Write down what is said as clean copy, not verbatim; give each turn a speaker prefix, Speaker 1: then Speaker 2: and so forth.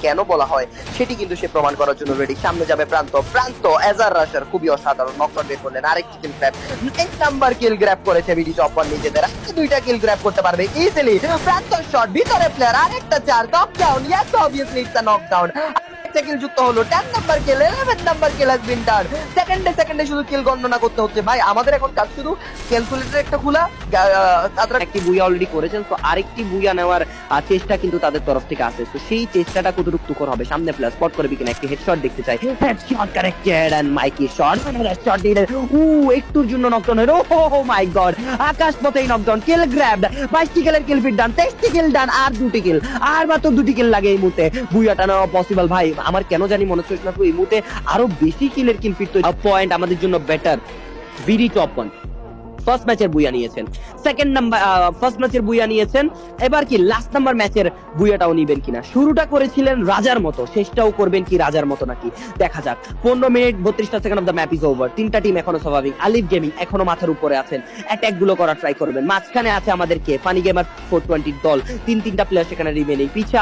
Speaker 1: কেন বলা হয় সেটি কিন্তু সে প্রমাণ করার জন্য রেডি। সামনে যাবে প্রান্ত, প্রান্ত এজার রাশার খুবই অসাধারণ নকআউট বের করলেন। আরেকটি কিল গ্র্যাব, 9 নাম্বার কিল গ্র্যাব করেছে বিডি টপ 1 নিজেদের। আজকে 2টা কিল গ্র্যাব করতে পারবে ইজিলি। প্রান্ত শট, ভিতরে প্লেয়ার, আরেকটা 4 knockdown. Yes obviously it's a knockdown. একটা কিল যুক্ত হলো, 10 number kill, 11 number kill has been done. সেকেন্ডে শুধু কিল গণনা করতে হচ্ছে ভাই। আমাদের এখন কাজ শুধু ক্যালকুলেটর একটা খোলা। তারা একটি বুইয়া অলরেডি করেছেন, তো আরেকটি বুইয়া নেওয়ার চেষ্টা কিন্তু তাদের তরফ থেকে আছে। তো সেই চেষ্টাটা কতটুকু তুকর হবে, সামনে প্লাস স্পট করবে কিনা, একটি হেডশট দেখতে চাই। হেডশট কারেক্টেড এন্ড মাইকি শট, শট দিলে একটুর জন্য নকডাউন হলো। ও মাই গড, আকাশ পথেই নকডাউন। কিল গ্র্যাবড, 22টি কিলের কিল ফিট ডান, 23টি কিল ডান, আর 2টি কিল, আর মাত্র 2টি কিল লাগে এই মুহূর্তে বুইয়াটা নেওয়া পসিবল। ভাই আমার কেন জানি মনে হচ্ছে না এই মুহূর্তে আরো বেশি কিলের কিল ফিট পয়েন্ট আমাদের জন্য বেটার। বিডি টপ 1 ফার্স্ট ম্যাচের বুইয়া নিয়েছেন, সেকেন্ড নাম্বার ফার্স্ট ম্যাচের বুইয়া নিয়েছেন, এবার কি লাস্ট নাম্বার ম্যাচের বুইয়াটাও নিবেন কিনা। শুরুটা করেছিলেন রাজার মতো, শেষটাও করবেন কি রাজার মতো নাকি, দেখা যাক। 15 মিনিট 32টা second of the map is over. তিনটা টিম এখনো স্বাভাবিক। আলিফ গেমিং এখনো মাথার উপরে আছেন, অ্যাটাক গুলো করার ট্রাই করবেন। মাঝখানে আছে আমাদের কে ফানি গেমার 420 দল, তিনটা প্লেয়ার সেখানে রিমেনিং। পিছা